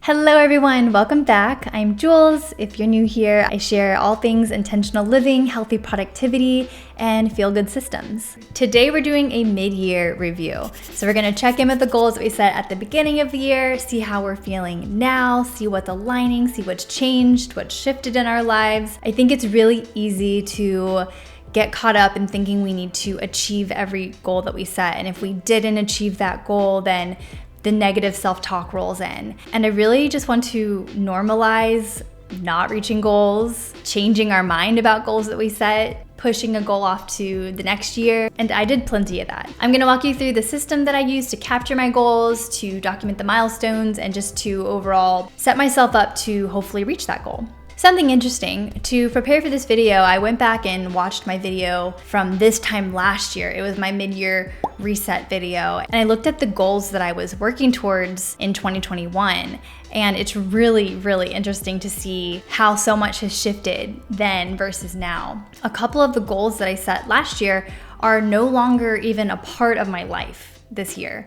Hello everyone, welcome back. I'm Jules. If you're new here, I share all things intentional living, healthy productivity, and feel-good systems. Today we're doing a mid-year review. So we're gonna check in with the goals that we set at the beginning of the year, see how we're feeling now, see what's aligning, see what's changed, what's shifted in our lives. I think it's really easy to get caught up in thinking we need to achieve every goal that we set. And if we didn't achieve that goal, then the negative self-talk rolls in. And I really just want to normalize not reaching goals, changing our mind about goals that we set, pushing a goal off to the next year. And I did plenty of that. I'm gonna walk you through the system that I use to capture my goals, to document the milestones, and just to overall set myself up to hopefully reach that goal. Something interesting, to prepare for this video, I went back and watched my video from this time last year. It was my mid-year reset video. And I looked at the goals that I was working towards in 2021. And it's really, really interesting to see how so much has shifted then versus now. A couple of the goals that I set last year are no longer even a part of my life this year,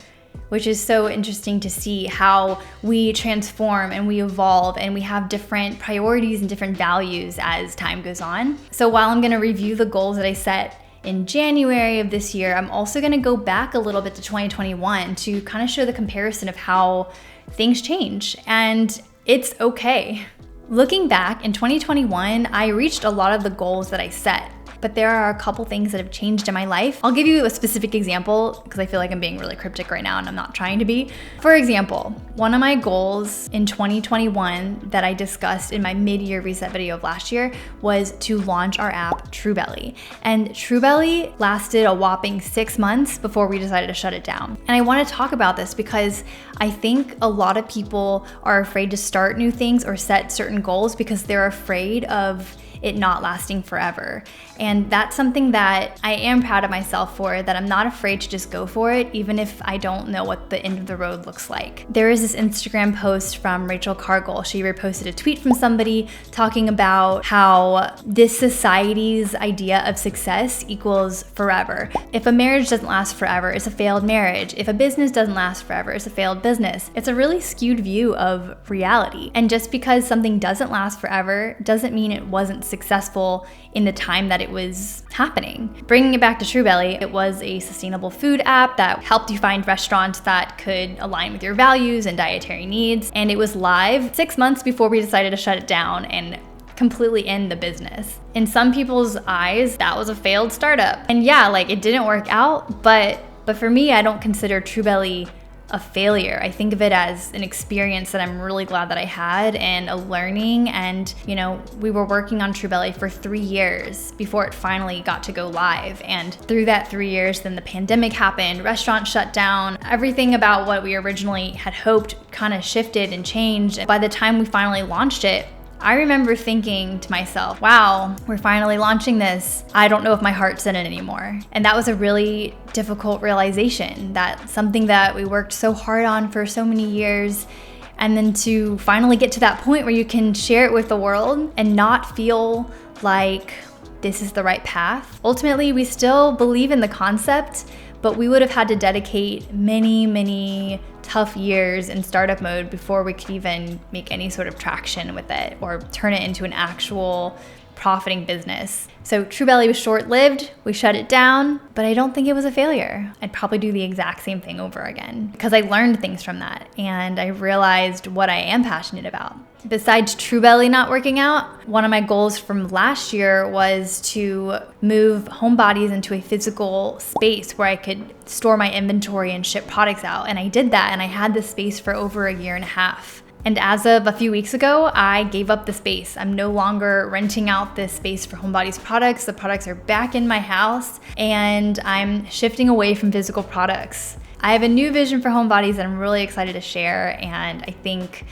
which is so interesting to see how we transform and we evolve and we have different priorities and different values as time goes on. So while I'm gonna review the goals that I set in January of this year, I'm also gonna go back a little bit to 2021 to kind of show the comparison of how things change, and it's okay. Looking back in 2021, I reached a lot of the goals that I set, but there are a couple things that have changed in my life. I'll give you a specific example because I feel like I'm being really cryptic right now and I'm not trying to be. For example, one of my goals in 2021 that I discussed in my mid-year reset video of last year was to launch our app Truebelly. And Truebelly lasted a whopping 6 months before we decided to shut it down. And I want to talk about this because I think a lot of people are afraid to start new things or set certain goals because they're afraid of it not lasting forever. And that's something that I am proud of myself for, that I'm not afraid to just go for it, even if I don't know what the end of the road looks like. There is this Instagram post from Rachel Cargill. She reposted a tweet from somebody talking about how this society's idea of success equals forever. If a marriage doesn't last forever, it's a failed marriage. If a business doesn't last forever, it's a failed business. It's a really skewed view of reality. And just because something doesn't last forever doesn't mean it wasn't successful in the time that it was happening. Bringing it back to Truebelly, it was a sustainable food app that helped you find restaurants that could align with your values and dietary needs. And it was live 6 months before we decided to shut it down and completely end the business. In some people's eyes, that was a failed startup. And yeah, like it didn't work out, but for me, I don't consider Truebelly a failure. I think of it as an experience that I'm really glad that I had and a learning. And, you know, we were working on Truebelly for 3 years before it finally got to go live. And through that 3 years, then the pandemic happened, restaurants shut down, everything about what we originally had hoped kind of shifted and changed. And by the time we finally launched it, I remember thinking to myself, wow, we're finally launching this. I don't know if my heart's in it anymore. And that was a really difficult realization, that something that we worked so hard on for so many years, and then to finally get to that point where you can share it with the world and not feel like this is the right path. Ultimately, we still believe in the concept, but we would have had to dedicate many, many tough years in startup mode before we could even make any sort of traction with it or turn it into an actual profiting business. So Truebelly was short-lived, we shut it down, but I don't think it was a failure. I'd probably do the exact same thing over again because I learned things from that and I realized what I am passionate about. Besides Truebelly not working out, one of my goals from last year was to move Homebodies into a physical space where I could store my inventory and ship products out. And I did that, and I had this space for over 1.5 years. And as of a few weeks ago, I gave up the space. I'm no longer renting out this space for Homebodies products. The products are back in my house, and I'm shifting away from physical products. I have a new vision for Homebodies that I'm really excited to share, and I think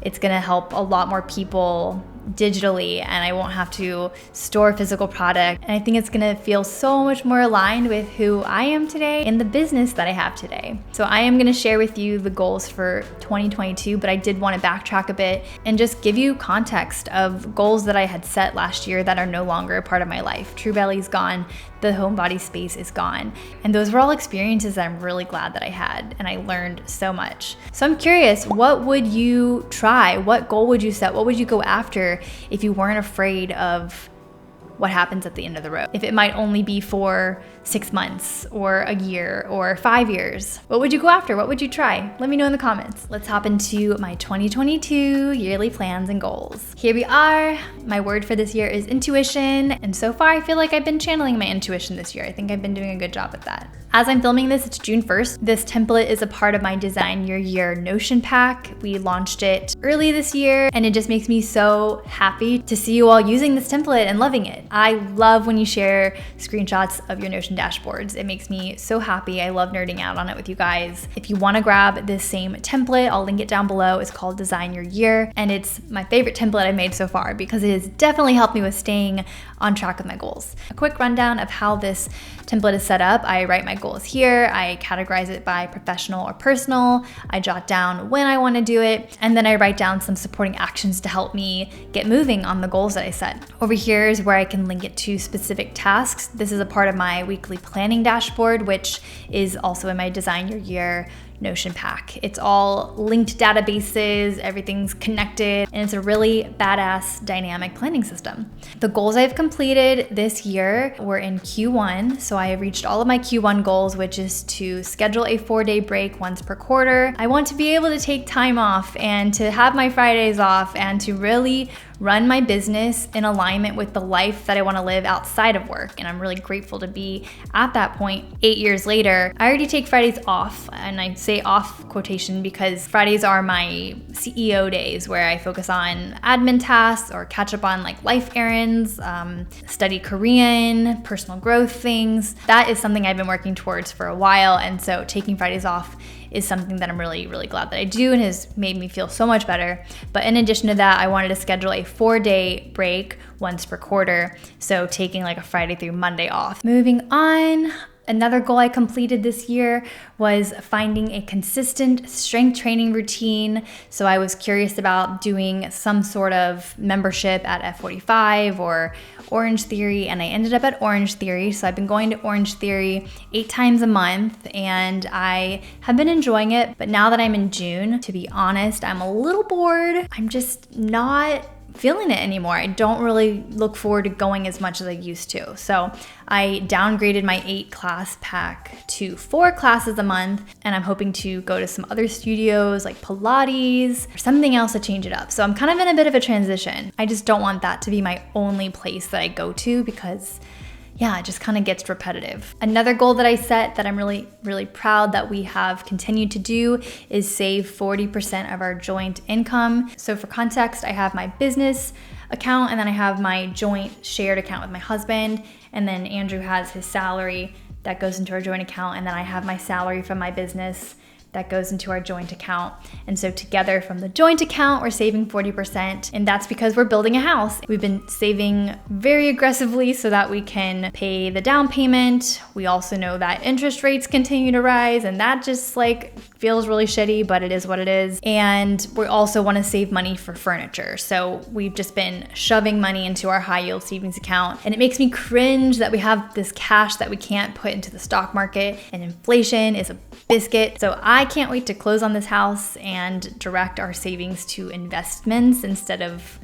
it's gonna help a lot more people digitally and I won't have to store physical product. And I think it's gonna feel so much more aligned with who I am today and the business that I have today. So I am gonna share with you the goals for 2022, but I did want to backtrack a bit and just give you context of goals that I had set last year that are no longer a part of my life. True Belly's gone, the home body space is gone. And those were all experiences that I'm really glad that I had, and I learned so much. So I'm curious, what would you try? What goal would you set? What would you go after if you weren't afraid of what happens at the end of the road? If it might only be for 6 months or a year or 5 years, what would you go after? What would you try? Let me know in the comments. Let's hop into my 2022 yearly plans and goals. Here we are. My word for this year is intuition. And so far, I feel like I've been channeling my intuition this year. I think I've been doing a good job at that. As I'm filming this, it's June 1st. This template is a part of my Design Your Year Notion pack. We launched it early this year, and it just makes me so happy to see you all using this template and loving it. I love when you share screenshots of your Notion dashboards. It makes me so happy. I love nerding out on it with you guys. If you want to grab this same template, I'll link it down below. It's called Design Your Year, and it's my favorite template I've made so far because it has definitely helped me with staying on track with my goals. A quick rundown of how this template is set up. I write my goals here. I categorize it by professional or personal. I jot down when I want to do it, and then I write down some supporting actions to help me get moving on the goals that I set. Over here is where I can link it to specific tasks. This is a part of my weekly planning dashboard, which is also in my Design Your Year Notion pack. It's all linked databases, everything's connected, and it's a really badass dynamic planning system. The goals I've completed this year were in Q1, so I have reached all of my Q1 goals, which is to schedule a 4-day break once per quarter. I want to be able to take time off and to have my Fridays off and to really run my business in alignment with the life that I want to live outside of work. And I'm really grateful to be at that point 8 years later. I already take Fridays off, and I say off quotation because Fridays are my CEO days where I focus on admin tasks or catch up on like life errands, study Korean, personal growth things. That is something I've been working towards for a while. And so taking Fridays off is something that I'm really, really glad that I do and has made me feel so much better. But in addition to that, I wanted to schedule a 4-day break once per quarter. So taking like a Friday through Monday off. Moving on. Another goal I completed this year was finding a consistent strength training routine. So I was curious about doing some sort of membership at F45 or Orange Theory, and I ended up at Orange Theory. So I've been going to Orange Theory 8 times a month, and I have been enjoying it. But now that I'm in June, to be honest, I'm a little bored. I'm just not feeling it anymore. I don't really look forward to going as much as I used to. So I downgraded my 8 class pack to 4 classes a month, and I'm hoping to go to some other studios like Pilates or something else to change it up. So I'm kind of in a bit of a transition. I just don't want that to be my only place that I go to because yeah, it just kind of gets repetitive. Another goal that I set that I'm really, really proud that we have continued to do is save 40% of our joint income. So for context, I have my business account and then I have my joint shared account with my husband. And then Andrew has his salary that goes into our joint account. And then I have my salary from my business that goes into our joint account. And so together from the joint account, we're saving 40%. And that's because we're building a house. We've been saving very aggressively so that we can pay the down payment. We also know that interest rates continue to rise, and that just like feels really shitty, but it is what it is. And we also want to save money for furniture. So we've just been shoving money into our high yield savings account. And it makes me cringe that we have this cash that we can't put into the stock market, and inflation is a biscuit. So I can't wait to close on this house and direct our savings to investments instead of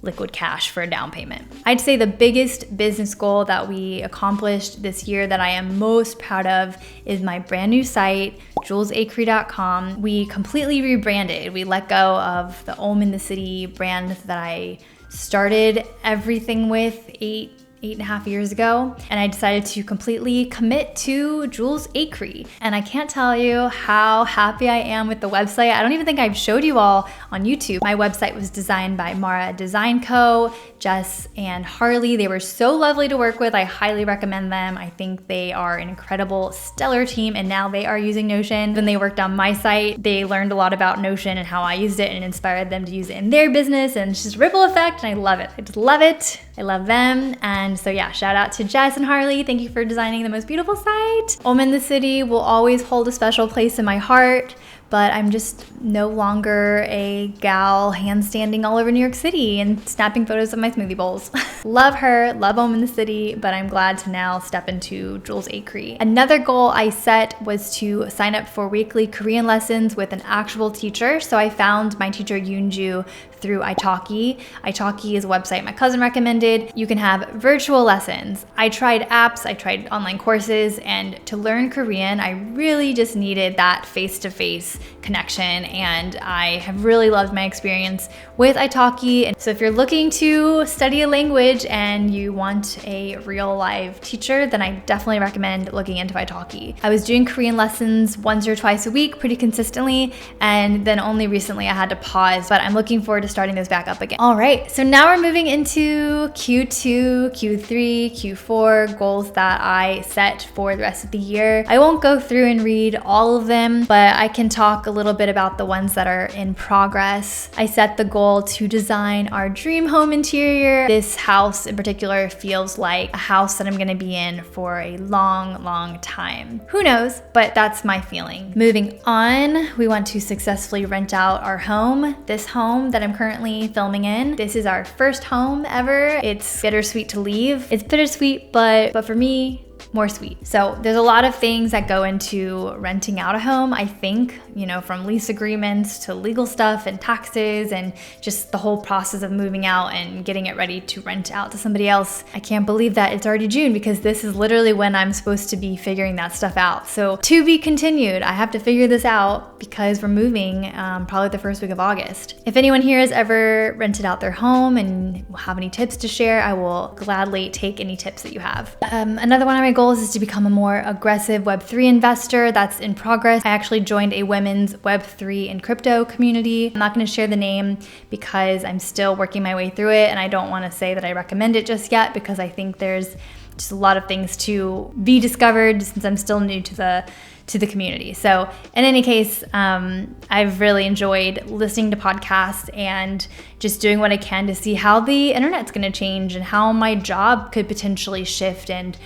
liquid cash for a down payment. I'd say the biggest business goal that we accomplished this year that I am most proud of is my brand new site, julesacre.com. We completely rebranded. We let go of the Om in the City brand that I started everything with 8 8.5 years ago, and I decided to completely commit to Jules Acree. And I can't tell you how happy I am with the website. I don't even think I've showed you all on YouTube. My website was designed by Mara Design Co., Jess and Harley. They were so lovely to work with. I highly recommend them. I think they are an incredible, stellar team, and now they are using Notion. When they worked on my site, they learned a lot about Notion and how I used it and inspired them to use it in their business, and it's just ripple effect, and I love it. I just love it. I love them. And so yeah, shout out to Jess and Harley. Thank you for designing the most beautiful site. Home in the City will always hold a special place in my heart, but I'm just no longer a gal handstanding all over New York City and snapping photos of my smoothie bowls. Love her, love Home in the City, but I'm glad to now step into Jules Acree. Another goal I set was to sign up for weekly Korean lessons with an actual teacher. So I found my teacher Yoonju through italki. Italki is a website my cousin recommended. You can have virtual lessons. I tried apps, I tried online courses, and to learn Korean, I really just needed that face-to-face connection, and I have really loved my experience with italki. And so if you're looking to study a language and you want a real live teacher, then I definitely recommend looking into italki. I was doing Korean lessons once or twice a week pretty consistently, and then only recently I had to pause, but I'm looking forward to starting those back up again. All right, so now we're moving into Q2, Q3, Q4 goals that I set for the rest of the year. I won't go through and read all of them, but I can talk a little bit about the ones that are in progress. I set the goal to design our dream home interior. This house in particular feels like a house that I'm gonna be in for a long, long time. Who knows, but that's my feeling. Moving on, we want to successfully rent out our home. This home that I'm currently filming in, this is our first home ever. It's bittersweet to leave. It's bittersweet, but for me, more sweet. So there's a lot of things that go into renting out a home, I think, from lease agreements to legal stuff and taxes and just the whole process of moving out and getting it ready to rent out to somebody else. I can't believe that it's already June, because this is literally when I'm supposed to be figuring that stuff out. So to be continued. I have to figure this out because we're moving probably the first week of August. If anyone here has ever rented out their home and have any tips to share, I will gladly take any tips that you have. Another one of my goals is to become a more aggressive Web3 investor. That's in progress. I actually joined a women's Web3 and crypto community. I'm not going to share the name because I'm still working my way through it, and I don't want to say that I recommend it just yet because I think there's just a lot of things to be discovered since I'm still new to the community. So in any case, I've really enjoyed listening to podcasts and just doing what I can to see how the internet's going to change and how my job could potentially shift. And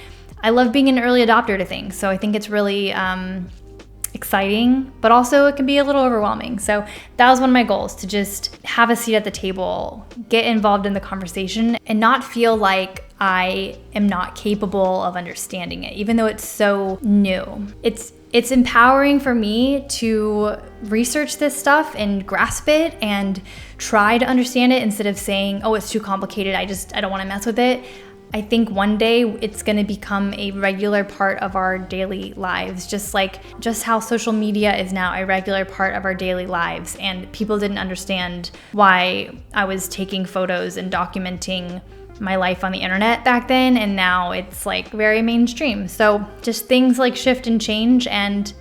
I love being an early adopter to things. So I think it's really exciting, but also it can be a little overwhelming. So that was one of my goals, to just have a seat at the table, get involved in the conversation, and not feel like I am not capable of understanding it, even though it's so new. It's empowering for me to research this stuff and grasp it and try to understand it instead of saying, oh, it's too complicated, I don't want to mess with it. I think one day it's going to become a regular part of our daily lives, just how social media is now a regular part of our daily lives. And people didn't understand why I was taking photos and documenting my life on the internet back then, and now it's very mainstream. So just things shift and change, and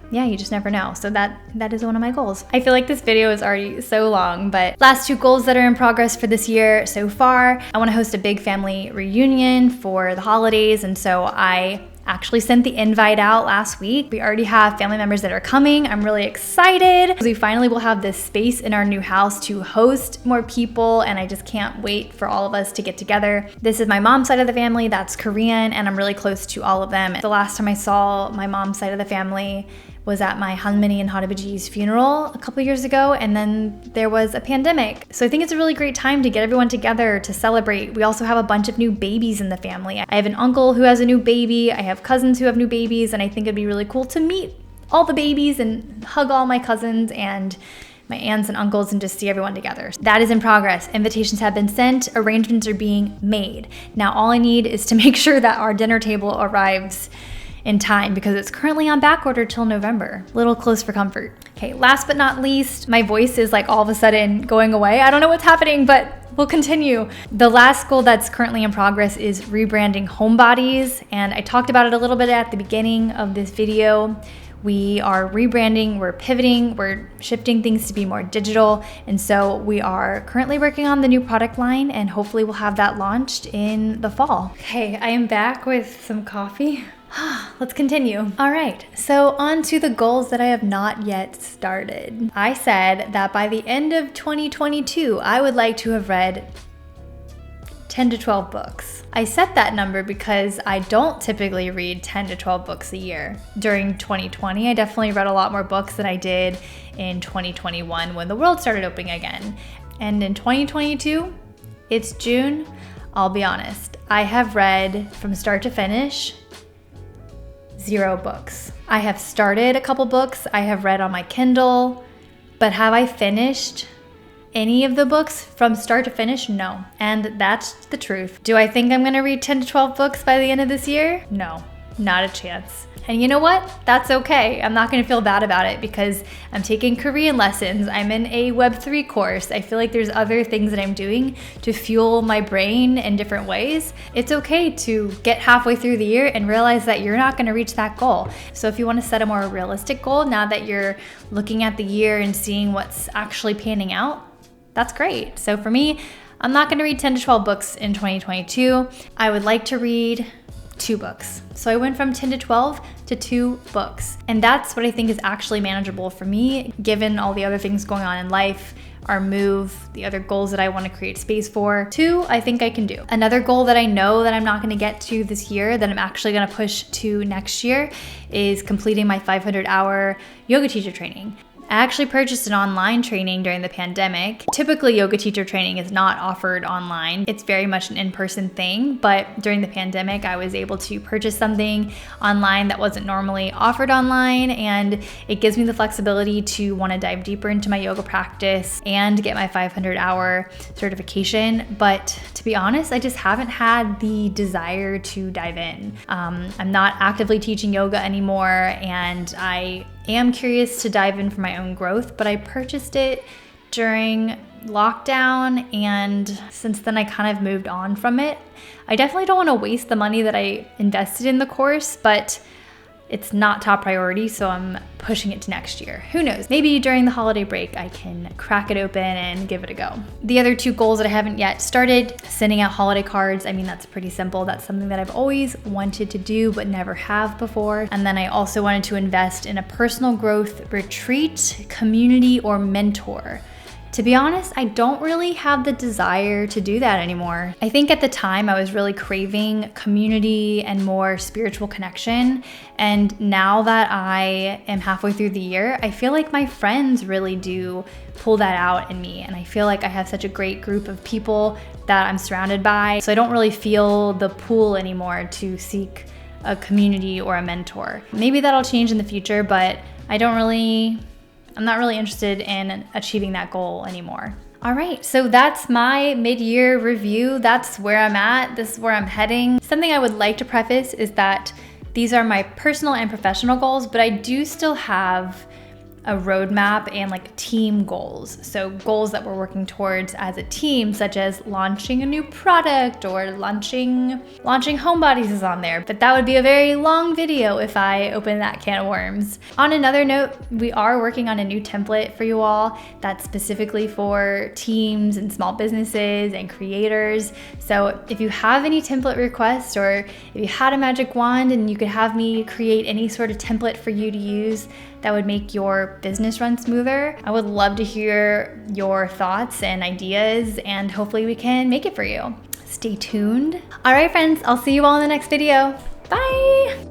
yeah, you just never know. So that is one of my goals. I feel like this video is already so long, but last two goals that are in progress for this year so far. I want to host a big family reunion for the holidays, and so I actually sent the invite out last week. We already have family members that are coming. I'm really excited. We finally will have this space in our new house to host more people, and I just can't wait for all of us to get together. This is my mom's side of the family that's Korean, and I'm really close to all of them. The last time I saw my mom's side of the family was at my Hanmini and Harabaji's funeral a couple years ago, and then there was a pandemic. So I think it's a really great time to get everyone together to celebrate. We also have a bunch of new babies in the family. I have an uncle who has a new baby, I have cousins who have new babies, and I think it'd be really cool to meet all the babies and hug all my cousins and my aunts and uncles and just see everyone together. That is in progress. Invitations have been sent, arrangements are being made. Now all I need is to make sure that our dinner table arrives in time because it's currently on back order till November. Little close for comfort. Okay, last but not least, my voice is like all of a sudden going away. I don't know what's happening, but we'll continue. The last goal that's currently in progress is rebranding Homebodies, and I talked about it a little bit at the beginning of this video. We are rebranding, we're pivoting, we're shifting things to be more digital, and so we are currently working on the new product line, and hopefully we'll have that launched in the fall. Okay, I am back with some coffee. Let's continue. All right, so on to the goals that I have not yet started. I said that by the end of 2022, I would like to have read 10 to 12 books. I set that number because I don't typically read 10 to 12 books a year. During 2020, I definitely read a lot more books than I did in 2021 when the world started opening again. And in 2022, it's June, I'll be honest, I have read from start to finish 0 books. I have started a couple books I have read on my Kindle, but have I finished any of the books from start to finish? No. And that's the truth. Do I think I'm gonna read 10 to 12 books by the end of this year? No, not a chance. And you know what? That's okay. I'm not gonna feel bad about it because I'm taking Korean lessons. I'm in a Web3 course. I feel like there's other things that I'm doing to fuel my brain in different ways. It's okay to get halfway through the year and realize that you're not gonna reach that goal. So if you wanna set a more realistic goal now that you're looking at the year and seeing what's actually panning out, that's great. So for me, I'm not gonna read 10 to 12 books in 2022. I would like to read 2 books. So I went from 10 to 12 to 2 books. And that's what I think is actually manageable for me, given all the other things going on in life, our move, the other goals that I want to create space for. 2, I think I can do. Another goal that I know that I'm not going to get to this year, that I'm actually going to push to next year, is completing my 500-hour yoga teacher training. I actually purchased an online training during the pandemic. Typically, yoga teacher training is not offered online. It's very much an in-person thing, but during the pandemic, I was able to purchase something online that wasn't normally offered online, and it gives me the flexibility to want to dive deeper into my yoga practice and get my 500-hour certification. But to be honest, I just haven't had the desire to dive in. I'm not actively teaching yoga anymore, and I am curious to dive in for my own growth, but I purchased it during lockdown, and since then I kind of moved on from it. I definitely don't want to waste the money that I invested in the course, but it's not top priority, so I'm pushing it to next year. Who knows? Maybe during the holiday break, I can crack it open and give it a go. The other 2 goals that I haven't yet started, sending out holiday cards. I mean, that's pretty simple. That's something that I've always wanted to do, but never have before. And then I also wanted to invest in a personal growth retreat, community, or mentor. To be honest, I don't really have the desire to do that anymore. I think at the time I was really craving community and more spiritual connection. And now that I am halfway through the year, I feel like my friends really do pull that out in me. And I feel like I have such a great group of people that I'm surrounded by. So I don't really feel the pull anymore to seek a community or a mentor. Maybe that'll change in the future, but I'm not really interested in achieving that goal anymore. All right, so that's my mid-year review. That's where I'm at. This is where I'm heading. Something I would like to preface is that these are my personal and professional goals, but I do still have a roadmap and like team goals. So goals that we're working towards as a team, such as launching a new product or launching Homebodies is on there. But that would be a very long video if I open that can of worms. On another note, we are working on a new template for you all that's specifically for teams and small businesses and creators. So if you have any template requests, or if you had a magic wand and you could have me create any sort of template for you to use that would make your business run smoother, I would love to hear your thoughts and ideas, and hopefully we can make it for you. Stay tuned. All right, friends, I'll see you all in the next video. Bye.